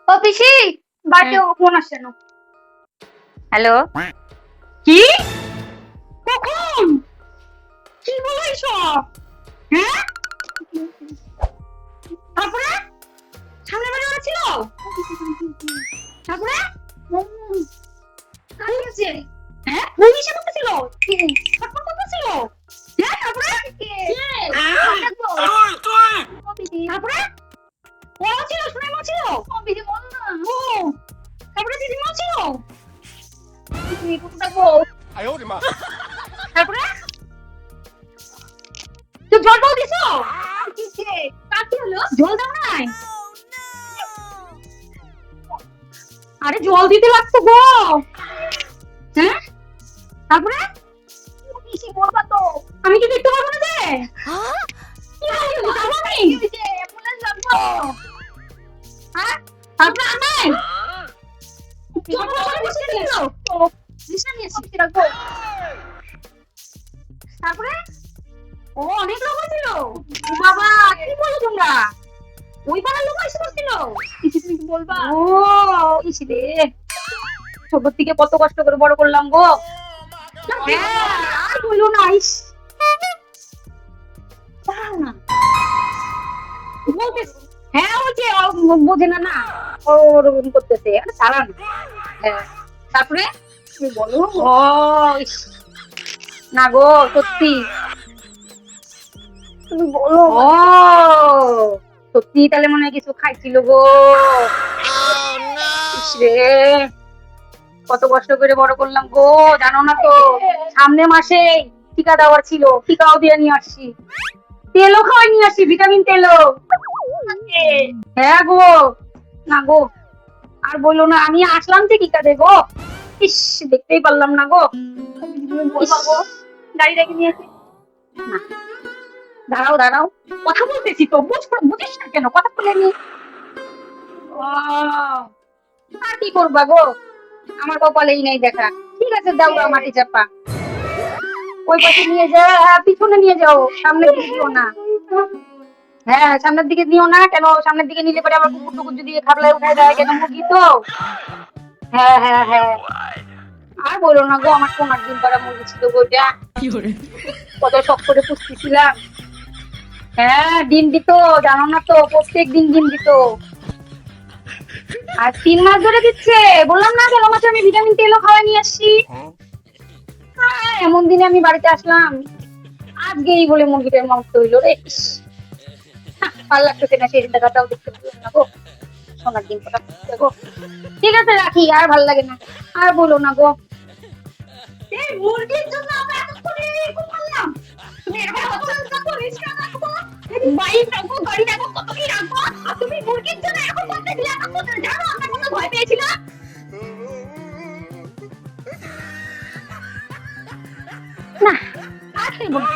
ও পিসি, বাড়িতে ফোন আসছে না। হ্যালো, কি কখন কি বলো এইসব? হ্যাঁ, তারপরে সামনে বাড়ি ওরা ছিল, তারপরে হ্যাঁ বই হিসেবে করতেছিল, ফটফট করতেছিল, হ্যাঁ তারপরে তারপরে ও ছিল সুনাইমা ছিল, ও তারপরে দিদিমা ছিল, তারপরে তো জল টল দিছো? জল দাও নাই? আরে জল দিতে লাগতো গো। হ্যাঁ তারপরে আমি কি দেখতে পারবো না যে? কি হলো? যাবো আমি? হ্যাঁ তারপরে আমি তারপরে ও অনেক লোক হয়েছিল। বাবা কি বলো তোমরা? ওই পাড়ার লোক এসে বসছিল? তুমি কি বলবা? ও ইস রে, ছোট থেকে কত কষ্ট করে বড় করলাম গো। হ্যাঁ আর বলো না, ইস দাঁড়াও না বলতেছি। হ্যাঁ ওই যে বোঝে না না, ও ওরকম করতেছে, আরে দাঁড়ান। হ্যাঁ তারপরে তুমি বলো। ও ইস, না গো সত্যি তুমি বলো। ও সত্যি তাহলে মনে হয় কিছু খাইছিল গো। ইস রে, কত কষ্ট করে বড় করলাম গো, জানো না তো সামনে মাসে টিকা দেওয়ার ছিল, টিকাও দিয়ে নিয়ে আসছি, তেলও খাওয়াই নিয়ে আসছি, ভিটামিন তেলও। হ্যাঁ গো, না গো আর বললো না, আমি আসলাম যে টিকা দেবো, ইস দেখতেই পারলাম না গো। গাড়ি রেখে নিয়ে আসি না, দাঁড়াও দাঁড়াও, কথা বলতেছি তো, বুঝিস না কেন, কথা বলে নি। আর কি করবা গো, আমার কপালেই নেই দেখা। ঠিক আছে দাও গা মাটি চাপা, ওই পাশে নিয়ে যা, পিছনে নিয়ে যাও, সামনে দিও না। হ্যাঁ সামনের দিকে দিও না, কেন সামনের দিকে নিলে পরে আবার কুকুর টুকুর যদি খাবলায় উঠে যায়, কেন মুরগি তো। হ্যাঁ হ্যাঁ হ্যাঁ, আর বলো না গো, আমার সোনার ডিম পাড়া মুরগি ছিল গো, ওটা কত শখ করে পুষতেছিলাম। হ্যাঁ ডিম দিত, জানো না তো, প্রত্যেক দিন ডিম দিত, আর 3 মাস ধরে দিচ্ছে। বললাম না গেল মাসে আমি ভিটামিন তেলও খাওয়াই নিয়ে আসছি। এমন দিনে আমি বাড়িতে আসলাম, আজকেই বলে মুরগিটার মাংস হইলো রে, ভালো লাগতেছে না, সেই দেখাটাও দেখতে পেলাম না গো, সোনার ডিম পাড়া গো। ঠিক আছে রাখি, আর ভালো লাগে না, আর বলো না গো। এই মুরগির জন্য আমরা এতক্ষণ এরকম করলাম, তুমি এরকম অত্যাচার করিস না রাখবো, বাইক রাখবো, গাড়ি রাখবো, কত কি রাখবো, আর তুমি মুরগির জন্য এরকম করতে দিলে এতক্ষণ জানো আমরা কত ভয় পেয়েছিলাম। না আর কি বলবো।